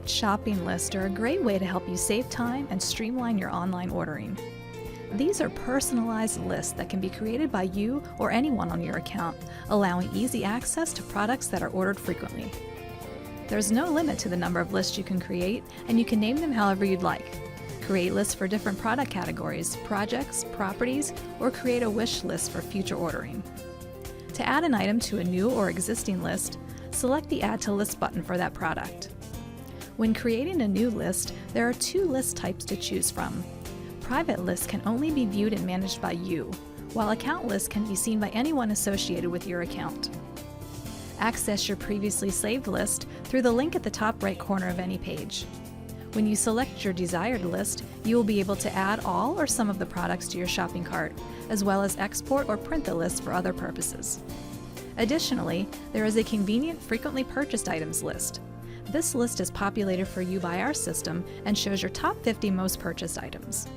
Direct shopping lists are a great way to help you save time and streamline your online ordering. These are personalized lists that can be created by you or anyone on your account, allowing easy access to products that are ordered frequently. There's no limit to the number of lists you can create, and you can name them however you'd like. Create lists for different product categories, projects, properties, or create a wish list for future ordering. To add an item to a new or existing list, select the Add to List button for that product. When creating a new list, there are two list types to choose from. Private lists can only be viewed and managed by you, while account lists can be seen by anyone associated with your account. Access your previously saved list through the link at the top right corner of any page. When you select your desired list, you will be able to add all or some of the products to your shopping cart, as well as export or print the list for other purposes. Additionally, there is a convenient frequently purchased items list. This list is populated for you by our system and shows your top 50 most purchased items.